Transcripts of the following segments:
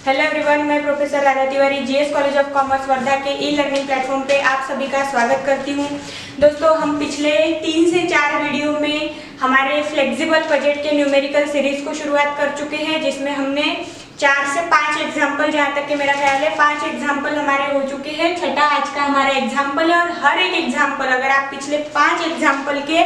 Hello everyone, मैं professor Radha Tiwari GS college of commerce Wardha के e learning platform पे आप सभी का स्वागत करती हूँ। दोस्तों, हम पिछले 3 से 4 वीडियो में हमारे फ्लेक्सिबल बजट के न्यूमेरिकल सीरीज को शुरुआत कर चुके हैं, जिसमें हमने 4 से 5 एग्जाम्पल, जहाँ तक कि मेरा ख्याल है 5 एग्जाम्पल हमारे हो चुके हैं। छठा आज का हमारा एग्जाम्पल है और हर एक एग्जाम्पल अगर आप पिछले 5 एग्जाम्पल के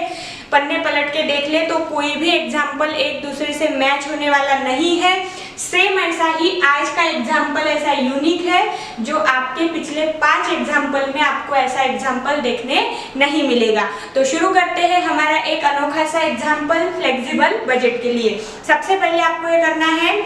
पन्ने पलट के देख ले तो कोई भी एग्जाम्पल एक दूसरे से मैच होने वाला नहीं है। सेम ऐसा ही आज का एग्जाम्पल ऐसा यूनिक है जो आपके पिछले 5 एग्जाम्पल में आपको ऐसा एग्जाम्पल देखने नहीं मिलेगा। तो शुरू करते हैं हमारा एक अनोखा सा एग्जाम्पल फ्लेक्सिबल बजट के लिए। सबसे पहले आपको ये करना है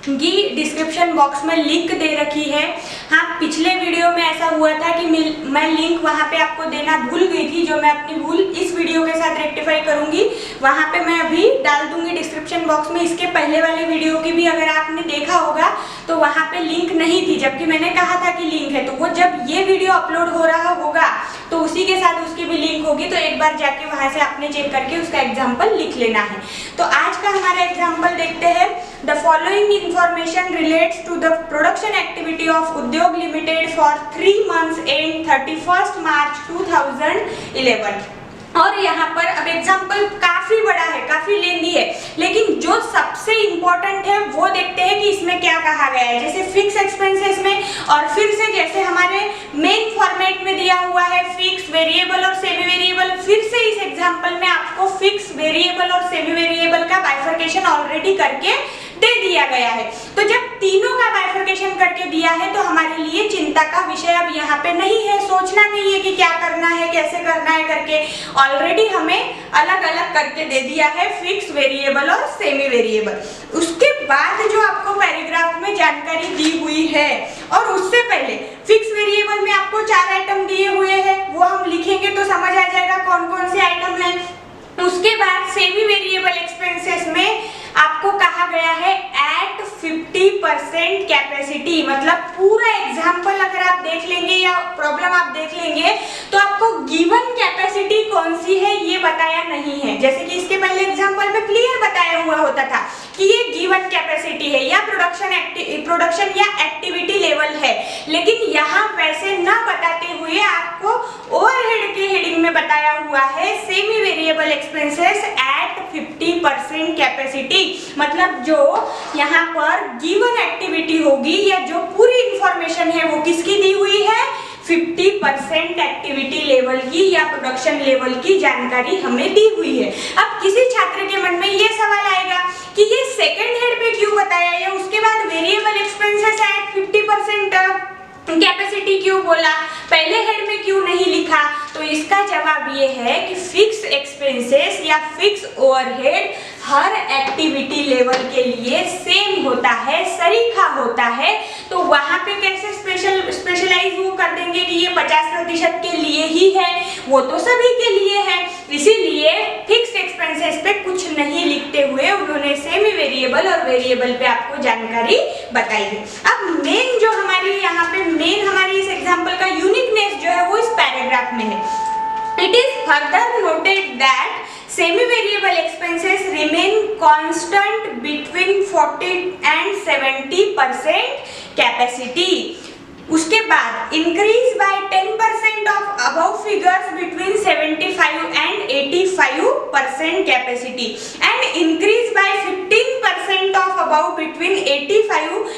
कि डिस्क्रिप्शन बॉक्स में लिंक दे रखी है। हाँ, पिछले वीडियो में ऐसा हुआ था कि मैं लिंक वहाँ पे आपको देना भूल गई थी, जो मैं अपनी भूल इस वीडियो के साथ रेक्टिफाई करूंगी। वहाँ पे मैं अभी डाल दूंगी डिस्क्रिप्शन बॉक्स में। इसके पहले वाले वीडियो की भी अगर आपने देखा होगा तो वहाँ पे लिंक नहीं थी, जबकि मैंने कहा था कि लिंक है। तो वो जब ये वीडियो अपलोड हो रहा होगा तो उसी के साथ उसकी भी लिंक होगी, तो एक बार जाके वहाँ से आपने चेक करके उसका एग्जाम्पल लिख लेना है। तो आज का हमारा एग्जाम्पल देखते हैं। The following information relates to the production activity of उद्योग limited for 3 months end 31st March 2011। और यहाँ पर अब एग्जाम्पल काफी बड़ा है, काफी लेंदी है, लेकिन जो सबसे इम्पोर्टेंट है वो देखते हैं कि इसमें क्या कहा गया है। जैसे फिक्स एक्सपेंसेस में, और फिर से जैसे हमारे मेन फॉर्मेट में दिया हुआ है फिक्स, वेरिएबल और सेमी वेरिएबल, फिर से इस एग्जाम्पल में आपको फिक्स, वेरिएबल और सेमी वेरिएबल का बाइफर्केशन ऑलरेडी करके दे दिया गया है। तो जब तीनों का बाइफर्केशन करके दिया है तो हमारे लिए चिंता का विषय अब यहाँ पे नहीं है, सोचना नहीं है कि क्या करना है, कैसे करना है करके। ऑलरेडी हमें अलग अलग करके दे दिया है फिक्स, वेरिएबल और सेमी वेरिएबल। उसके बाद जो आपको पैराग्राफ में जानकारी दी हुई है, और उससे पहले फिक्स वेरिएबल में आपको 4 आइटम दिए हुए हैं, वो हम लिखेंगे तो समझ आ जाएगा कौन कौन से आइटम है। उसके बाद सेमी वेरिएबल एक्सपेंसेस में आपको कहा गया है एट 50% कैपेसिटी। मतलब पूरा एग्जाम्पल अगर आप देख लेंगे या प्रॉब्लम आप देख लेंगे तो आपको गिवन कैपेसिटी कौन सी है ये बताया नहीं है। जैसे कि इसके पहले एग्जाम्पल में क्लियर बताया हुआ होता था कि ये गिवन कैपेसिटी है या प्रोडक्शन या एक्टिविटी लेवल है, लेकिन यहाँ वैसे ना बताते हुए आपको ओवरहेड के हेडिंग में बताया हुआ है semi variable expenses at 50% capacity. मतलब जो यहाँ पर गिवन एक्टिविटी होगी या जो पूरी इंफॉर्मेशन है वो किसकी दी हुई है, 50% एक्टिविटी लेवल की या प्रोडक्शन लेवल की जानकारी हमें दी हुई है। अब किसी छात्र के मन में ये सवाल आएगा कि ये सेकंड हेड पे क्यों बताया है, उसके बाद वेरिएबल एक्सपेंसेस एट 50% कैपेसिटी क्यों बोला, पहले हेड में क्यों नहीं लिखा। तो इसका जवाब ये है कि फिक्स एक्सपेंसेस या फिक्स ओवरहेड हर एक्टिविटी लेवल के लिए सेम होता है, सरीखा होता है। तो वहां पे कैसे स्पेशलाइज वो कर देंगे कि ये 50% के लिए ही है, वो तो सभी के लिए है। इसीलिए फिक्स एक्सपेंसेस पे कुछ नहीं लिखते हुए उन्होंने सेमी वेरिएबल और वेरिएबल पे आपको जानकारी बताई है। अब मेन जो हमारी यहाँ पे मेन हमारी इस एग्जाम्पल का यूनिकनेस जो है वो इस पैराग्राफ में है। It is further noted that semi variable expenses remain constant between 40 and 70% capacity. उसके बाद increase by 10% of above figures between 75 and 85% capacity and increase by 15% of above between 85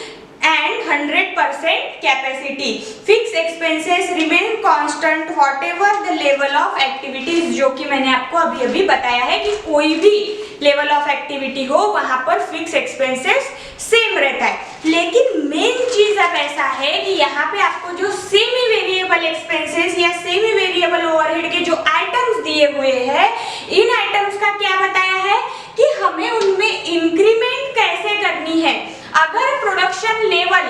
and 100% capacity. Fix expenses remain constant whatever the level of activities, जो कि मैंने आपको अभी अभी बताया है कि कोई भी लेवल ऑफ एक्टिविटी हो वहां पर फिक्स एक्सपेंसेस सेम रहता है। लेकिन मेन चीज अब ऐसा है कि यहाँ पे आपको जो सेमी वेरिएबल एक्सपेंसेस या सेमी वेरिएबल ओवरहेड के जो आइटम्स दिए हुए हैं, इन आइटम्स का क्या बताया है कि हमें उनमें इंक्रीमेंट कैसे करनी है। अगर प्रोडक्शन लेवल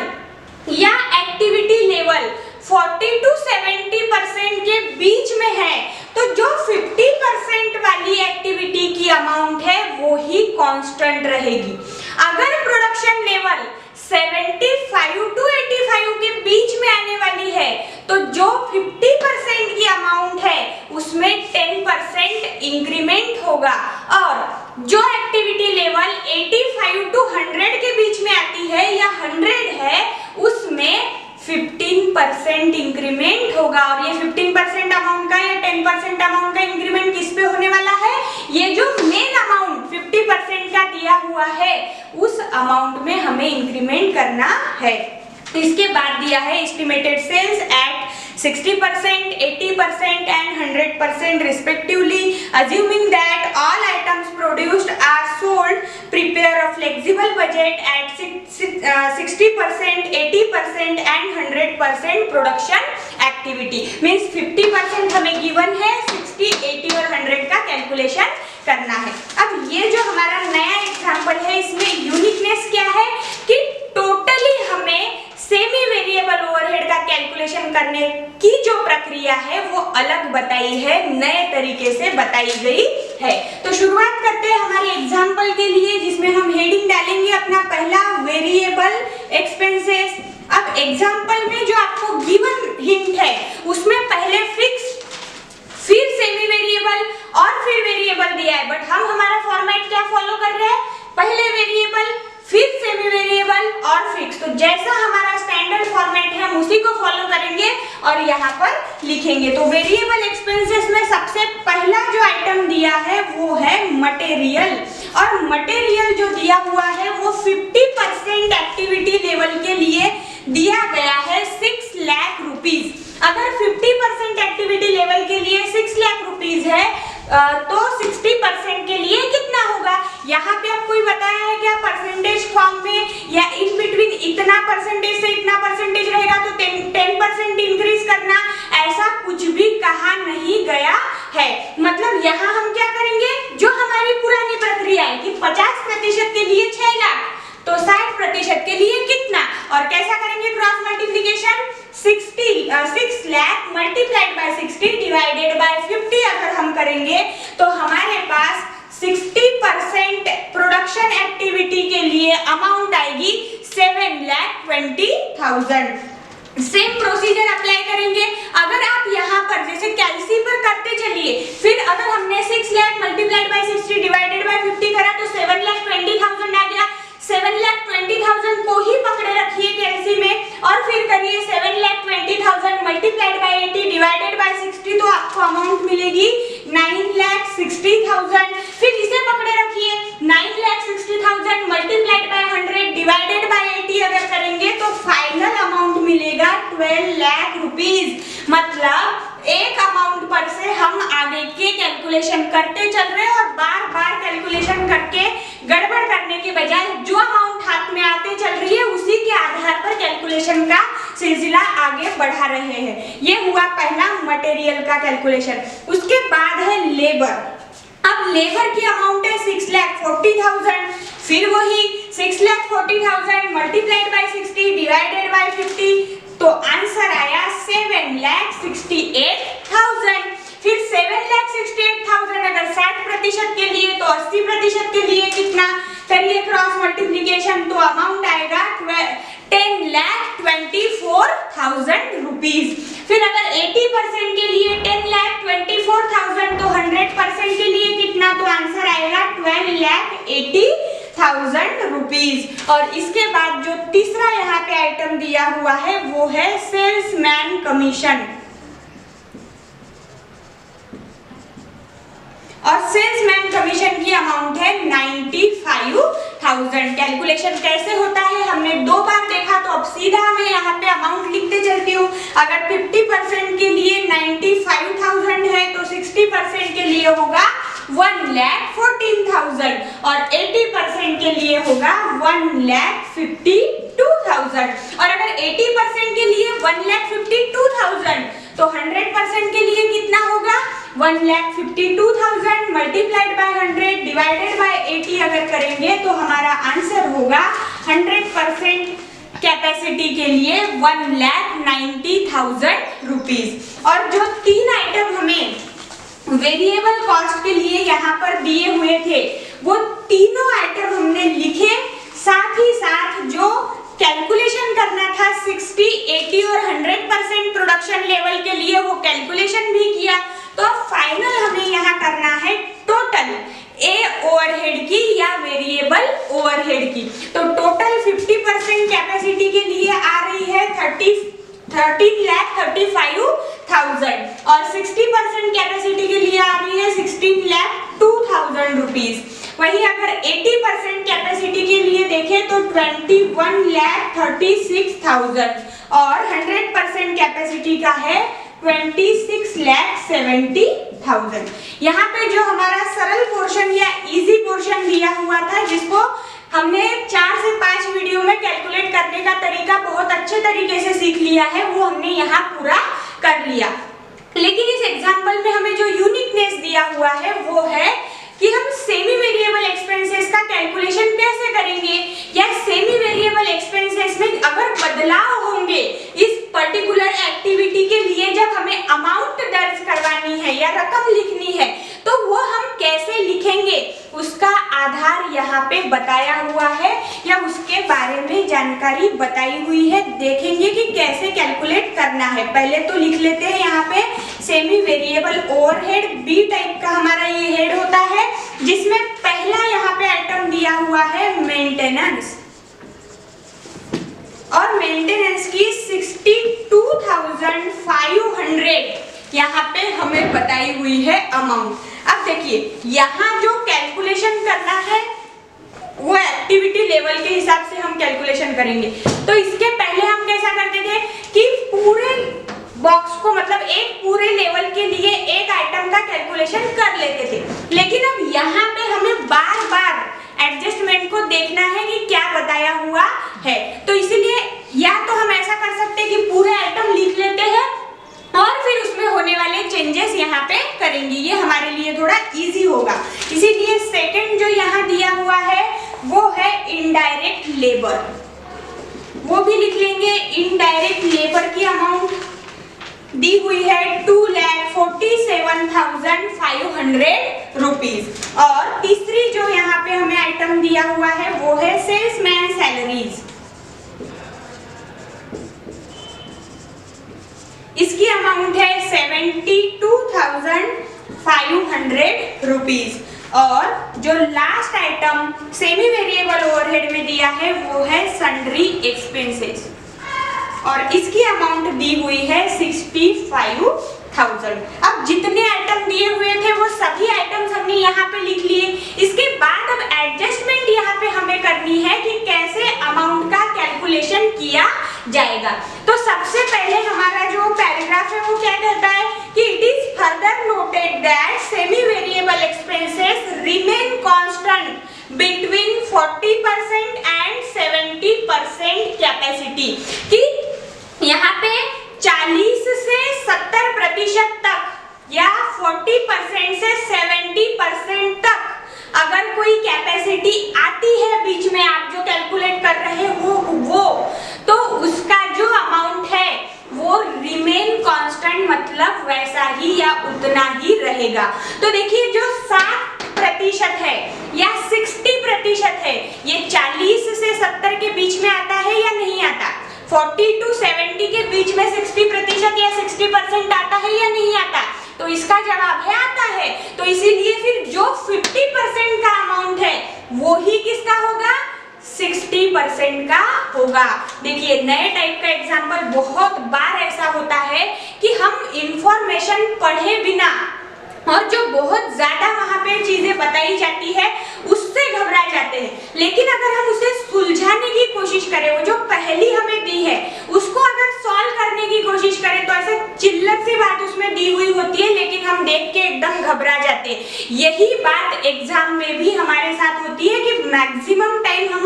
या एक्टिविटी लेवल 40 to 70% के बीच में है तो जो 50% वाली एक्टिविटी की अमाउंट है वो ही कांस्टेंट रहेगी। अगर प्रोडक्शन लेवल 75 to 85 के बीच में आने वाली है तो जो 50% की अमाउंट है उसमें 10% इंक्रीमेंट होगा, और जो एक्टिविटी लेवल 85 to 100 के बीच में आती है या 100 है होगा। और ये 15% अमाउंट का या 10% अमाउंट का इंक्रीमेंट किस पे होने वाला है? ये जो मेन अमाउंट 50% का दिया हुआ है उस अमाउंट में हमें इंक्रीमेंट करना है। इसके बाद दिया है estimated sales eight 60%, 80% and 100% respectively. Assuming that all items produced are sold, prepare a flexible budget at 60%, 80% and 100% production activity. Means 50% हमें given है, 60, 80 और 100 का कैलकुलेशन करना है। अब ये जो हमारा नया एग्जाम्पल है इसमें यूनिकनेस क्या है कि टोटली हमें सेमी वेरिएबल ओवरहेड का कैलकुलेशन करने की जो प्रक्रिया है वो अलग बताई है, नए तरीके से बताई गई है। तो शुरुआत करते हैं हमारे एग्जाम्पल के लिए, जिसमें हम हेडिंग डालेंगे अपना पहला वेरिएबल एक्सपेंसेस। अब एग्जाम्पल में जो आपको गिवन हिंट है उसमें पहले फिक्स, फिर सेमी वेरिएबल और फिर वेरिएबल दिया है, बट हम हमारा फॉर्मेट क्या फॉलो कर रहे हैं? पहले वेरिएबल, फिर सेमी वेरिएबल और फिक्स। तो जैसा हमारा स्टैंडर्ड फॉर्मेट है हम उसी को फॉलो करेंगे और यहाँ पर लिखेंगे। तो वेरिएबल एक्सपेंसेस में सबसे पहला जो आइटम दिया है वो है मटेरियल, और मटेरियल जो दिया हुआ है वो 50% एक्टिविटी लेवल के लिए दिया गया है 6 लाख रुपीज। अगर 50% एक्टिविटी लेवल के लिए 6 लाख रुपीज है तो 60% के लिए कितना होगा? यहाँ पे आपको बताया है क्या परसेंटेज फॉर्म में या इन बिटवीन इतना परसेंटेज से इतना परसेंटेज रहेगा तो 10% इंक्रीज करना, ऐसा कुछ भी कहा नहीं गया है। मतलब यहाँ हम क्या करेंगे, जो हमारी पुरानी प्रक्रिया है कि 50% के लिए 6 लाख तो 60% के लिए कितना, और कैसा करेंगे cross multiplication? 6 lakh multiplied by 60 divided by 50 अगर हम करेंगे तो हमारे पास 60% प्रोडक्शन एक्टिविटी के लिए अमाउंट आएगी 7,20,000। सेम प्रोसीजर अप्लाई करेंगे। अगर आप यहाँ पर जैसे कैलसी पर करते चलिए, फिर अगर हमने 6 lakh multiplied by 60 divided by 50 करा तो 7,20,000 आ गया। 7,20,000 को ही पकड़े रखिए कैलसी में और फिर करिए 7,20,000 मल्टीप्लाइड बाय 80 डिवाइडेड बाय 60 तो आपको अमाउंट मिलेगी 9,60,000। फिर इसे पकड़े रखिए 9,60,000 मल्टीप्लाइड बाय 100 डिवाइडेड बाय 80 अगर करेंगे तो फाइनल अमाउंट मिलेगा 12 लाख रुपीज। मतलब एक अमाउंट पर से हम आगे के कैलकुलेशन करते चल रहे हैं और बार बार कैलकुलेशन करके गड़बड़ करने के बजाय जो अमाउंट हाथ में आते चल रही है उसी के आधार पर कैलकुलेशन का सिलसिला आगे बढ़ा रहे हैं। ये हुआ पहला मटेरियल का कैलकुलेशन। उसके बाद है लेबर। अब लेबर की अमाउंट है 6,40,000, फिर वही 6,40,000 मल्टीप्लाइड बाय 60 डिवाइडेड बाय 50 तो आंसर आया 7,68,000। फिर 7,68,000 अगर 60% के लिए तो 80% के लिए कितना, करिए क्रॉस मल्टीप्लिकेशन तो अमाउंट आएगा 10,24,000 रुपीज। फिर अगर 80% के लिए 10,24,000 तो 100% के लिए कितना, तो आंसर आएगा 12,80,000 रुपीज। और इसके बाद जो तीसरा यहाँ पे आइटम दिया हुआ है वो है सेल्समैन कमीशन। और सेल्समैन कमीशन की अमाउंट है 95,000। कैलकुलेशन कैसे होता है हमने 2 बार देखा तो अब सीधा मैं यहाँ पे अमाउंट लिखते चलती हूँ। अगर 50% के लिए 95,000 है तो 60% के लिए होगा 1,14,000 और 80% के लिए होगा 1,52,000। और अगर 80% के लिए 1,52,000 तो 100% के लिए कितना होगा 1,52,000 मल्टीप्लाइड बाय 100 डिवाइडेड बाय 80 अगर करेंगे तो हमारा आंसर होगा 100% कैपेसिटी के लिए 1,90,000 रुपीज। और जो 3 आइटम हमें वेरिएबल कॉस्ट के लिए यहाँ पर दिए हुए थे वो तीनों आइटम हमने लिखे, साथ ही साथ जो कैलकुलेशन करना था 60, 80 और 100% प्रोडक्शन लेवल के लिए वो कैलकुलेशन भी किया। तो फाइनल हमें यहाँ करना है टोटल ए ओवरहेड की या वेरिएबल ओवरहेड की। तो टोटल 50% कैपेसिटी के लिए आ रही है 13,35,000 और 60% कैपेसिटी के लिए आ रही है 16,02,000 रुपीज। वहीं अगर 80% कैपेसिटी के लिए देखें तो 21,36,000 और 100% कैपेसिटी का है 26,70,000। यहाँ पे जो हमारा सरल पोर्शन या इजी पोर्शन दिया हुआ था, जिसको हमने 4 से 5 वीडियो में कैलकुलेट करने का तरीका बहुत अच्छे तरीके से सीख लिया है, वो हमने यहाँ पूरा कर लिया। लेकिन इस एग्जाम्पल में हमें जो यूनिकनेस दिया हुआ है वो है कि हम सेमी वेरिएबल एक्सपेंसेस का कैलकुलेशन कैसे करेंगे, या सेमी वेरिएबल एक्सपेंसेस में अगर बदलाव होंगे इस पर्टिकुलर एक्टिविटी के लिए, जब हमें अमाउंट दर्ज करवानी है या रकम लिखनी है, तो वो हम कैसे लिखेंगे, उसका आधार यहाँ पे बताया हुआ है या उसके बारे में जानकारी बताई हुई है। देखेंगे कि कैसे कैलकुलेट करना है। पहले तो लिख लेते हैं यहाँ पे semi variable overhead, B type का हमारा ये हेड होता है, जिसमें पहला यहाँ पे आइटम दिया हुआ है मेंटेनेंस, और मेंटेनेंस की 62,500 यहाँ पे हमें बताई हुई है अमाउंट। अब देखिए यहाँ जो कैलकुलेशन करना है वो एक्टिविटी लेवल के हिसाब से हम कैलकुलेशन करेंगे। तो इसके पहले हम कैसा करते थे कि पूरे बॉक्स को, मतलब एक पूरे लेवल के लिए एक आइटम का कैलकुलेशन कर लेते थे, लेकिन अब यहाँ पे हमें बार बार एडजस्टमेंट को देखना है कि क्या बताया हुआ है। तो इसीलिए या तो हम ऐसा कर सकते हैं कि पूरे आइटम लिख लेते हैं और फिर उसमें होने वाले चेंजेस यहाँ पे करेंगे, ये हमारे लिए थोड़ा इजी होगा। इसीलिए सेकंड जो यहाँ दिया हुआ है वो है इनडायरेक्ट लेबर, वो भी लिख लेंगे। इनडायरेक्ट लेबर की अमाउंट दी हुई है 2,47,500 रुपीज। और तीसरी जो यहाँ पे हमें आइटम दिया हुआ है वो है सेल्समैन सैलरीज, इसकी अमाउंट है 72,500 रुपीज। और जो last item semi variable overhead में दिया है वो है सन्ड्री एक्सपेंसेस, और इसकी अमाउंट दी हुई है 65,000। अब जितने आइटम दिए हुए थे वो सभी आइटम्स हमने यहाँ पे लिख लिए। इसके बाद अब एडजस्टमेंट यहाँ पे हमें करनी है कि कैसे अमाउंट का कैलकुलेशन किया जाएगा। तो सबसे पहले हमारा जो पैराग्राफ है वो क्या कहता है कि it is further noted that semi variable expenses remain constant between 40% and 70% capacity, कि यहाँ पे 40 से 70% तक या 40% से 70% तक अगर कोई कैपेसिटी आती है बीच में, आप जो कैलकुलेट कर रहे हो वो, तो उसका जो अमाउंट है वो रिमेन कांस्टेंट, मतलब वैसा ही या उतना ही रहेगा। तो देखिए जो 60% है या 60% है, ये 40 से 70 के बीच में आता है या नहीं आता? 40 to 70 के बीच में 60% या 60% आता है या नहीं आता? तो इसका जवाब है आता है। तो इसीलिए फिर जो 50% का अमाउंट है वो ही किसका होगा? 60% का होगा। देखिए नए टाइप का एग्जाम्पल बहुत बार ऐसा होता है कि हम इंफॉर्मेशन पढ़े बिना और जो बहुत ज्यादा वहां पे चीजें बताई जाती है उससे घबरा जाते हैं, लेकिन अगर हम उसे सुलझाने की कोशिश करें, वो जो पहेली हमें दी है उसको अगर सॉल्व करने की कोशिश करें, तो ऐसे चिल्लत सी बात उसमें दी हुई होती है, लेकिन हम देख के एकदम घबरा जाते हैं। यही बात एग्जाम में भी हमारे साथ होती है कि मैक्सिमम टाइम हम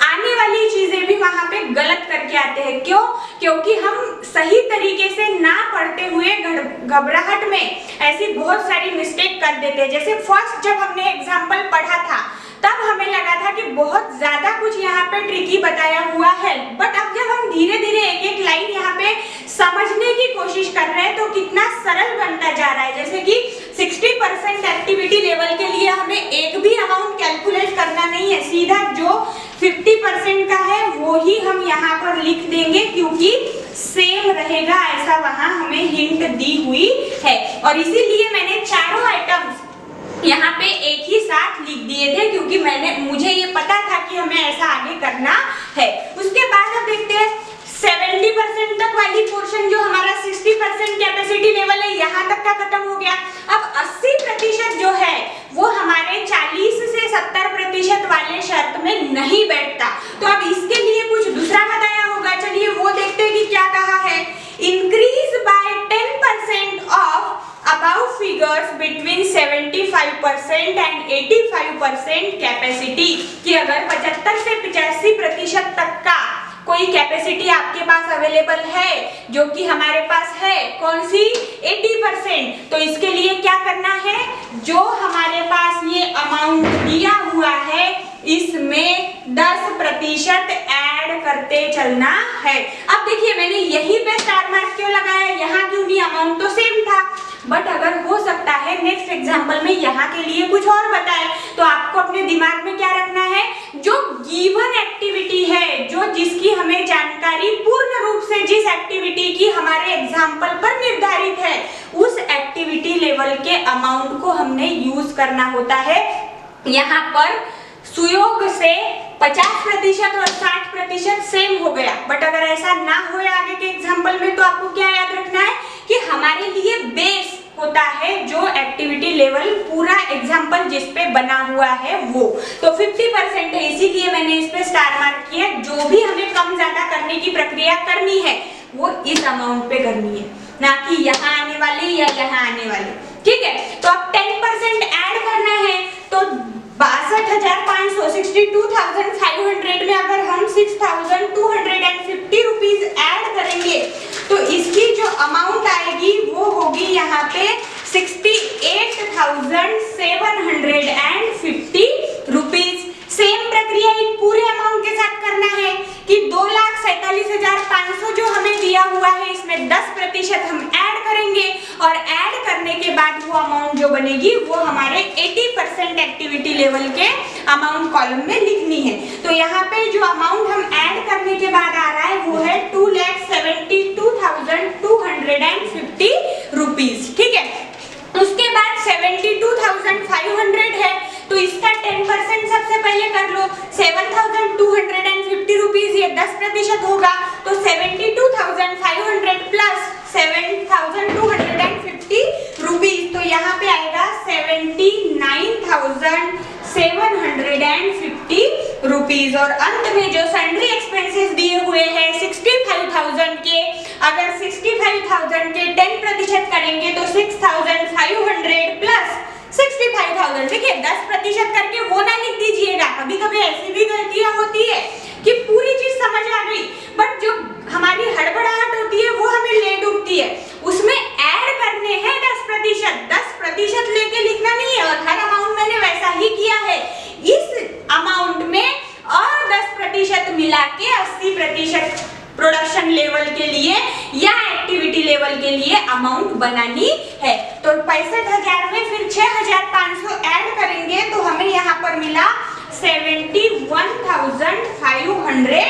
आने वाली चीजें भी वहां पे गलत करके आते हैं। क्यों? क्योंकि हम सही तरीके से ना पढ़ते हुए घबराहट में ऐसी बहुत सारी मिस्टेक कर देते हैं। जैसे फर्स्ट जब हमने एग्जाम्पल पढ़ा था तब हमें लगा था कि बहुत ज्यादा कुछ यहाँ पे ट्रिकी बताया हुआ है, बट अब जब हम धीरे धीरे एक एक लाइन यहाँ पे समझने की कोशिश कर रहे हैं तो कितना सरल बनता जा रहा है। जैसे कि 60% एक्टिविटी लेवल के लिए हमें एक भी अमाउंट कैलकुलेट करना नहीं है, सीधा जो 50% का है वो ही हम यहाँ पर लिख देंगे, क्योंकि सेम रहेगा ऐसा वहां हमें हिंट दी हुई है। और इसीलिए मैंने चारों आइटम्स यहाँ पे एक ही साथ लिख दिए थे, क्योंकि मुझे ये पता था कि हमें ऐसा आगे करना है। उसके बाद अब देखते हैं 70% तक वाली पोर्शन जो हमारा 60% कैपेसिटी कैपेसिटी लेवल है यहाँ तक का खत्म हो गया। अब 80% जो है वो हमारे 40 से 70% वाले शर्त में नहीं बैठता। तो अब इसके लिए कुछ दूसरा बताया होगा, चलिए वो देखते हैं कि क्या कहा है। Increase by 10% of above figures between 75% and 85% capacity, कि अगर 75 से 85% तक का कोई कैपेसिटी आपके पास अवेलेबल है, जो कि हमारे पास है कौन सी 80%, तो इसके लिए क्या करना है, जो हमारे पास ये अमाउंट दिया हुआ है इसमें 10% ऐड करते चलना है। अब देखिए मैंने यही पे स्टार मार्क क्यों लगाया, यहाँ क्यों नहीं, अमाउंट तो सेम था। बट अगर हो सकता है नेक्स्ट एग्जांपल में यहाँ के लिए कुछ और बताए, तो आपको अपने दिमाग में क्या रखना है, जो गिवन एक्टिविटी है, जो जिसकी हमें जानकारी पूर्ण रूप से जिस एक्टिविटी की हमारे एग्जांपल पर निर्धारित है, उस एक्टिविटी लेवल के अमाउंट को हमने यूज करना होता है। यहाँ पर सुयोग से 50% और 60% सेम हो गया, बट अगर ऐसा ना हो आगे के एग्जांपल में, तो आपको क्या याद रखना है कि हमारे लिए बेस होता है जो एक्टिविटी लेवल पूरा एग्जांपल जिस पे बना हुआ है वो, तो 50% है, इसीलिए मैंने इस पे स्टार मार्क किया। जो भी हमें कम ज्यादा करने की प्रक्रिया करनी है वो इस अमाउंट पे करनी है, ना कि यहाँ आने वाले या यहाँ आने वाले, ठीक है। तो अब 10% ऐड करना है, तो 62,500 62,500 में अगर हम 6,250 रुपीज ऐड करेंगे, तो इसकी जो अमाउंट आएगी वो होगी यहाँ पे 68,750 रुपीज। सेम प्रक्रिया एक पूरे अमाउंट के साथ करना है कि 2,47,500 जो हमें दिया हुआ है इसमें 10% हम ऐड करेंगे, और ऐड करने के बाद वो अमाउंट जो बनेगी वो हमारे 80% एक्टिविटी लेवल के अमाउंट कॉलम में लिखनी है। तो यहाँ पे जो अमाउंट हम ऐड करने के बाद आ रहा है वो है 2,72,250 रुपीज, ठीक है। उसके बाद 72,500 है, तो इसका 10% सबसे पहले कर लो। 7,250 रुपीज ये 10% होगा, तो 72,500 प्लस 7,250 रुपीज, तो यहाँ पे आएगा 79,750 रुपीज। और अंत में जो सैलरी एक्सपेंसेस दिए हुए हैं 65,000 के, अगर 65,000 के 10% करेंगे तो 6,500 प्लस 65,000, देखिए 10% करके वो ना लिख दीजिएगा, कभी कभी ऐसी भी गलतियां होती है कि पूरी चीज समझ आ गई बट जो हमारी हड़बड़ाहट होती है वो हमें ले डूबती है। उसमें ऐड करने हैं 10% लेके लिखना नहीं है, और हर अमाउंट मैंने वैसा ही किया है। इस अमाउंट में और 10% मिला के 80% प्रोडक्शन लेवल के लिए या एक्टिविटी लेवल के लिए अमाउंट बनानी है। तो 65,000 में फिर 6,500 ऐड करेंगे, तो हमें यहाँ पर मिला 71,500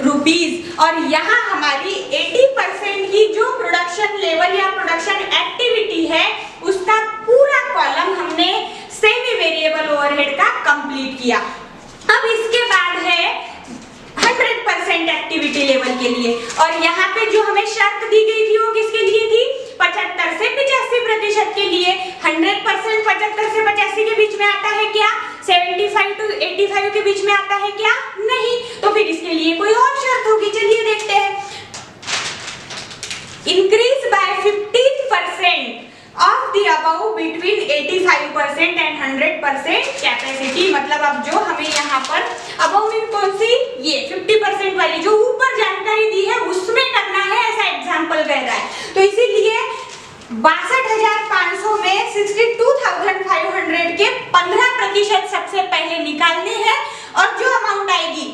रुपीज। और यहाँ हमारी 80% की जो प्रोडक्शन लेवल या प्रोडक्शन एक्टिविटी है उसका पूरा कॉलम हमने सेमी वेरिएबल ओवरहेड का कंप्लीट किया। अब इसके बाद है 100% एक्टिविटी लेवल के लिए, और यहाँ पे जो हमें शर्त दी गई थी वो किसके लिए थी, 75 से 85% के लिए। 100% 75 से 85 के बीच में आता है क्या, 75 to 85 के बीच में आता है क्या, नहीं, तो फिर इसके लिए कोई और शर्त होगी, चलिए देखते हैं। Increase by 15% of the above between 85% and 100% capacity, मतलब अब जो हमें यहाँ पर above में कौन सी, ये 50% वाली जो ऊपर जानकारी दी है उसमें करना है, ऐसा एग्जाम्पल कह रहा है। तो इसीलिए 62,500 में 62,500 के 15% सबसे पहले निकालने हैं, और जो अमाउंट आएगी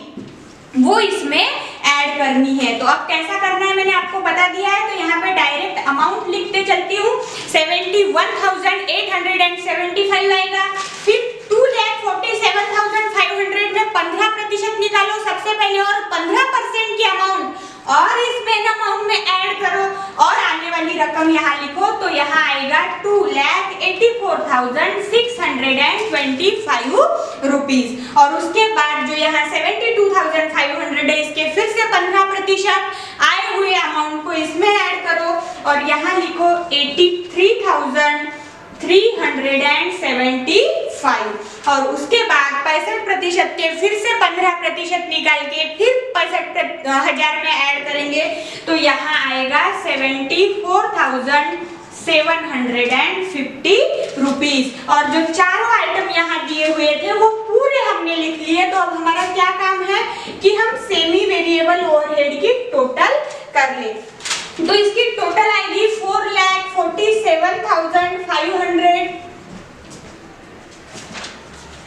वो इसमें ऐड करनी है। तो अब कैसा करना है मैंने आपको बता दिया है, तो यहाँ पे डायरेक्ट अमाउंट लिखते चलती हूँ। 71,875 आएगा, फिर 2,47,500 में 15% निकालो सबसे पहले, और 15% की अमाउंट और इस मेन अमाउंट में ऐड करो, और आने वाली रकम यहाँ लिखो, तो यहाँ आएगा 2,84,625 रुपीज। और उसके बाद जो यहाँ 72,500 है इसके फिर से 15% आए हुए अमाउंट को इसमें ऐड करो और यहाँ लिखो 83,375 और उसके बाद 65% के फिर से 15% निकाल के फिर 65,000 में ऐड करेंगे तो यहाँ आएगा 74,750 रुपीज। और जो चारों आइटम यहाँ दिए हुए थे वो पूरे हमने लिख लिए। तो अब हमारा क्या काम है कि हम सेमी वेरिएबल ओवरहेड की टोटल कर ले। तो इसकी टोटल आएगी 4,47,500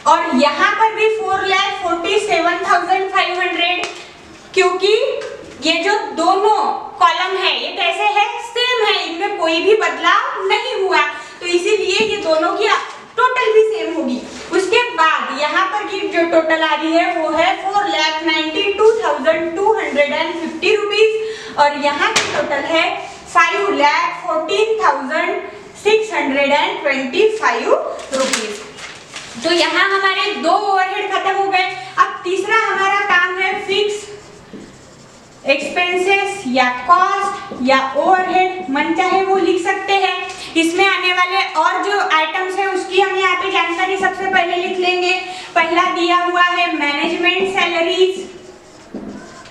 और यहाँ पर भी 4,47,500 क्योंकि ये जो दोनों कॉलम है ये कैसे है, सेम है, इनमें कोई भी बदलाव नहीं हुआ तो इसीलिए ये दोनों की टोटल भी सेम होगी। उसके बाद यहाँ पर की जो टोटल आ रही है वो है 4,92,250 रुपीज और यहाँ की टोटल है 5,14,625 रुपीज। तो यहाँ हमारे दो ओवरहेड खत्म हो गए। अब तीसरा हमारा काम है फिक्स एक्सपेंसेस या कॉस्ट या ओवरहेड, मन चाहे वो लिख सकते हैं। इसमें आने वाले और जो आइटम्स है उसकी हम यहाँ पे जानकारी सबसे पहले लिख लेंगे। पहला दिया हुआ है मैनेजमेंट सैलरीज,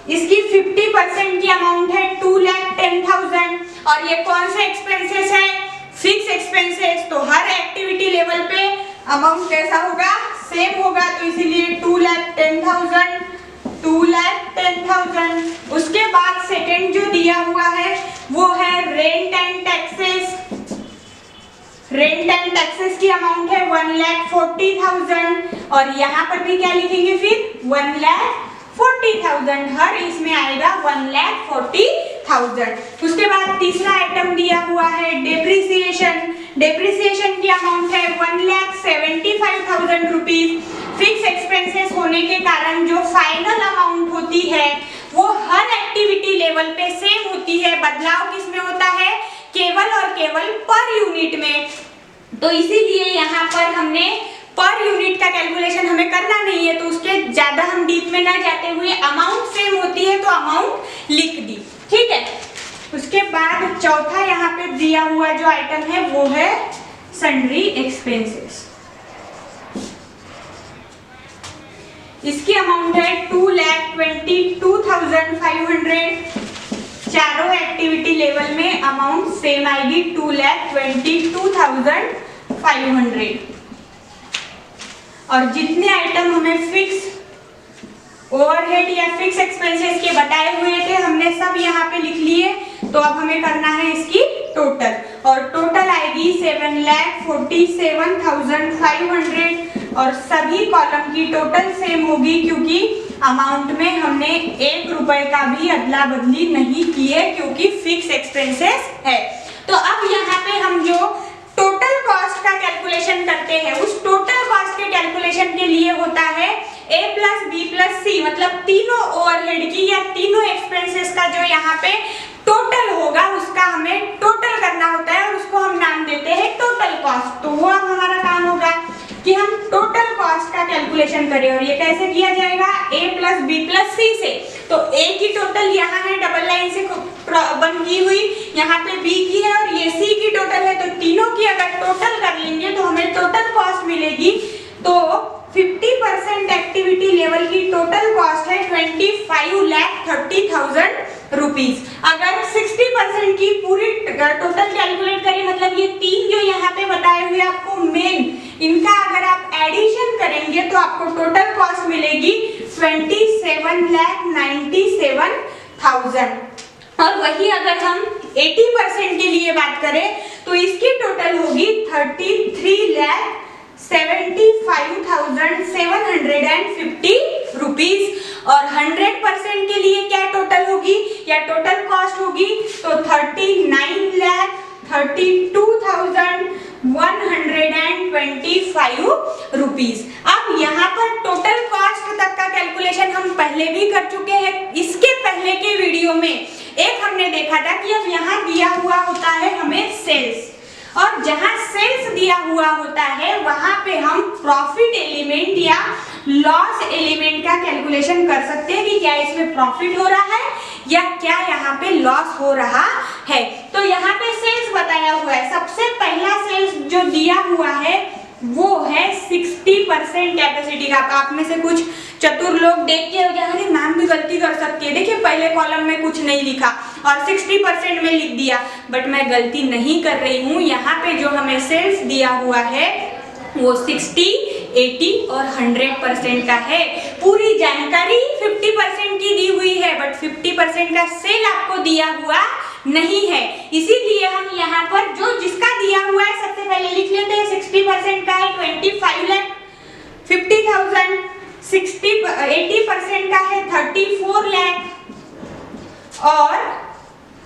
इसकी 50% की अमाउंट है 2,10,000 और ये कौन से एक्सपेंसेस है, फिक्स एक्सपेंसेस। तो हर एक्टिविटी लेवल पे अमाउंट कैसा होगा, सेम होगा तो इसीलिए 2,10,000। उसके बाद सेकंड जो दिया हुआ है वो है rent and taxes. Rent and taxes की अमाउंट है 1,40,000 और यहाँ पर भी क्या लिखेंगे फिर 1,40,000, हर इसमें आएगा 1,40,000। उसके बाद तीसरा आइटम दिया हुआ है डेप्रिसिएशन। डेप्रिसिएशन की अमाउंट है 1,75,000 रुपीज। फिक्स एक्सपेंसेस होने के कारण जो फाइनल अमाउंट होती है वो हर एक्टिविटी लेवल पे सेम होती है, बदलाव किसमें होता है, केवल और केवल पर यूनिट में। तो इसीलिए यहाँ पर हमने पर यूनिट का कैलकुलेशन हमें करना नहीं है तो उसके ज्यादा हम डीप में ना जाते हुए अमाउंट सेम होती है तो अमाउंट लिख दी, ठीक है। उसके बाद चौथा यहाँ पे दिया हुआ जो आइटम है वो है सन्ड्री एक्सपेंसेस। इसकी अमाउंट है 2,22,500। चारों एक्टिविटी लेवल में अमाउंट सेम आएगी 2,22,500 और जितने आइटम हमें फिक्स ओवरहेड या फिक्स एक्सपेंसेस के बताए हुए थे हमने सब यहाँ पे लिख लिए। तो अब हमें करना है इसकी टोटल और टोटल आएगी 7,47,500 और सभी कॉलम की टोटल सेम होगी क्योंकि अमाउंट में हमने 1 रुपए का भी अदला बदली नहीं की है क्योंकि फिक्स एक्सपेंसेस है। तो अब यहाँ पे हम जो टोटल कॉस्ट का कैलकुलेशन करते हैं उस टोटल कॉस्ट के कैलकुलेशन के लिए होता है A plus B plus C, मतलब तीनों ओवरहेड की या तीनों एक्सपेंसेस का जो यहाँ पे टोटल होगा उसका हमें टोटल करना होता है और उसको हम नाम देते हैं टोटल कॉस्ट। तो वो अब हमारा काम होगा कि हम टोटल कॉस्ट का कैलकुलेशन करें और ये कैसे किया जाएगा, A plus B plus C से। तो A की टोटल यहाँ है डबल लाइन से बन की हुई, यहाँ पे B की है और ये C की टोटल है। तो तीनों की अगर टोटल कर लेंगे तो हमें टोटल कॉस्ट मिलेगी। तो 50% एक्टिविटी लेवल की टोटल कॉस्ट है 25,30,000 रुपीज। अगर 60% की पूरी टोटल कैलकुलेट करें, मतलब ये तीन जो यहाँ पे बताए हुए आपको मेन, इनका अगर आप एडिशन करेंगे तो आपको टोटल कॉस्ट मिलेगी 27,97,000। और वही अगर हम 80% के लिए बात करें तो इसकी टोटल होगी 33,75,750 रुपीज। और 100% के लिए क्या टोटल होगी या टोटल कॉस्ट होगी तो 39,32,125 रुपीज। अब यहाँ पर टोटल कॉस्ट तक का कैलकुलेशन हम पहले भी कर चुके हैं। इसके पहले के वीडियो में एक हमने देखा था कि अब यहाँ दिया हुआ होता है हमें सेल्स और जहां सेल्स दिया हुआ होता है वहां पे हम प्रॉफिट एलिमेंट या लॉस एलिमेंट का कैलकुलेशन कर सकते हैं कि क्या इसमें प्रॉफिट हो रहा है या क्या यहाँ यहाँ पे लॉस हो रहा है। तो यहाँ पे सेल्स बताया हुआ है, सबसे पहला सेल्स जो दिया हुआ है वो है 60% कैपेसिटी का। आप में से कुछ चतुर लोग देख के अरे मैम भी गलती कर सकती है, देखिए पहले कॉलम में कुछ नहीं लिखा और 60% में लिख दिया, बट मैं गलती नहीं कर रही हूँ। यहाँ पे जो हमें सेल्स दिया हुआ है वो 60, 80 और 100% का है। पूरी जानकारी 50% की दी हुई है, बट 50% का सेल आपको दिया हुआ नहीं है। इसीलिए हम यहाँ पर जो जिसका दिया हुआ है सबसे पहले लिख लेते हैं। 60% का है 25,50,000, 80% का है 34 लाख और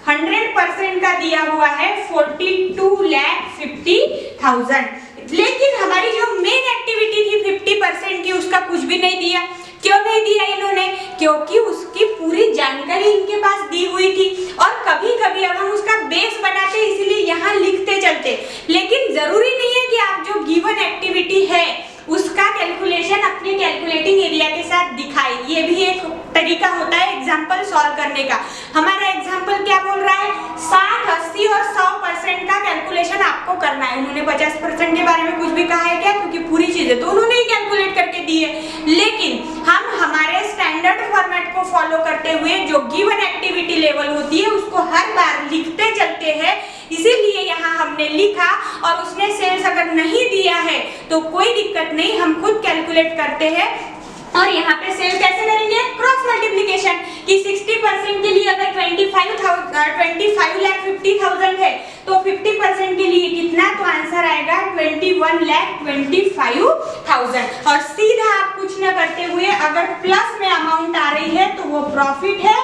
100% का दिया हुआ है 42,50,000। लेकिन हमारी जो मेन एक्टिविटी थी 50% की, उसका कुछ भी नहीं दिया। क्यों नहीं दिया इन्होंने? क्योंकि उसकी पूरी जानकारी इनके पास दी हुई थी और कभी कभी अब हम उसका बेस बनाते इसलिए यहाँ लिखते चलते, लेकिन जरूरी नहीं है कि आप जो गिवन एक्टिविटी है उसका कैलकुलेशन अपने कैलकुलेटिंग एरिया के साथ दिखाए। ये भी एक तरीका होता है एग्जाम्पल सॉल्व करने का। हमारा एग्जाम्पल क्या बोल रहा है? 60, 80 और 100% का कैलकुलेशन आपको करना है। उन्होंने 50% के बारे में कुछ भी कहा है क्या? क्योंकि पूरी चीजें तो उन्होंने ही कैलकुलेट करके दी है, लेकिन हम हमारे स्टैंडर्ड फॉर्मेट को फॉलो करते हुए जो गिवन एक्टिविटी लेवल होती है उसको हर बार लिखते चलते हैं। इसीलिए यहाँ हमने लिखा और उसने सेल्स अगर नहीं दिया है तो कोई दिक्कत नहीं, हम खुद कैलकुलेट करते हैं। और यहाँ पे सेल कैसे करेंगे? क्रॉस मल्टीप्लिकेशन कि 60% के लिए अगर 25,50,000 है तो 50% के लिए कितना? तो आंसर आएगा 21,25,000। और सीधा आप कुछ न करते हुए अगर प्लस में अमाउंट आ रही है तो वो प्रॉफिट है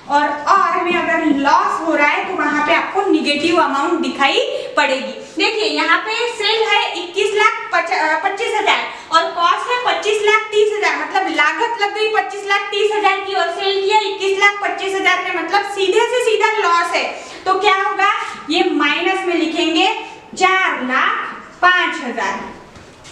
और में अगर लॉस हो रहा है तो वहां पे आपको निगेटिव अमाउंट दिखाई पड़ेगी। देखिए यहाँ पे सेल है 21,25,000 और कॉस्ट है 25,30,000, मतलब लागत लग गई 25,30,000 की और सेल किया 21,25,000 में, मतलब सीधे से सीधा लॉस है। तो क्या होगा? ये माइनस में लिखेंगे 4,05,000।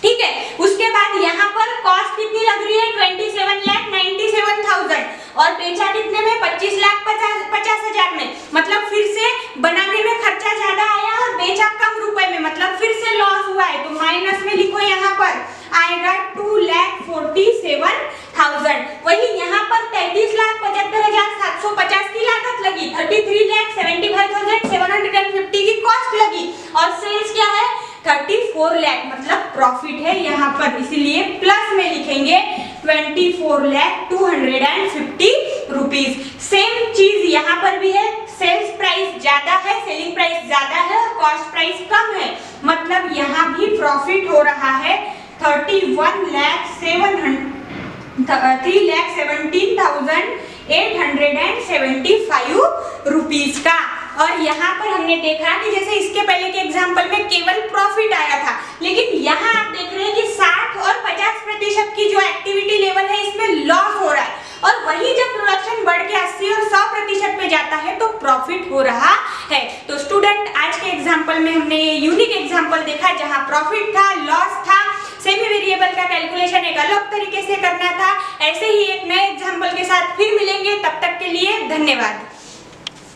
ठीक है, उसके बाद यहाँ पर कॉस्ट कितनी लग रही है? 27,97,000 और बेचा कितने में? 25,50,000 में, मतलब फिर से बनाने में खर्चा ज्यादा आया और बेचा कम रुपए में, मतलब फिर से लॉस हुआ है। तो माइनस में लिखो, यहाँ पर आएगा 2,47,000। वही यहाँ पर 33,75,750 की लागत लगी, 33,75,750 की कॉस्ट लगी और सेल्स क्या है? 34 लाख, मतलब प्रॉफिट है यहाँ पर, इसीलिए प्लस में लिखेंगे 24,250 रुपीज। सेम चीज यहाँ पर भी है, सेल्स प्राइस ज्यादा है, सेलिंग प्राइस ज्यादा है और कॉस्ट प्राइस कम है, मतलब यहाँ भी प्रॉफिट हो रहा है 3,17,875 रुपीज का। और यहाँ पर हमने देखा कि जैसे इसके पहले के एग्जाम्पल में केवल प्रॉफिट आया था, लेकिन यहाँ आप देख रहे हैं कि 60 और 50% की जो एक्टिविटी लेवल है इसमें लॉस हो रहा है और वही जब प्रोडक्शन बढ़ के 80 और 100% पे जाता है तो प्रॉफिट हो रहा है। तो स्टूडेंट, आज के एग्जाम्पल में हमने ये यूनिक एग्जाम्पल देखा जहाँ प्रॉफिट था, लॉस था, सेमी वेरिएबल का कैलकुलेशन एक अलग तरीके से करना था। ऐसे ही एक नए एग्जाम्पल के साथ फिर मिलेंगे, तब तक के लिए धन्यवाद।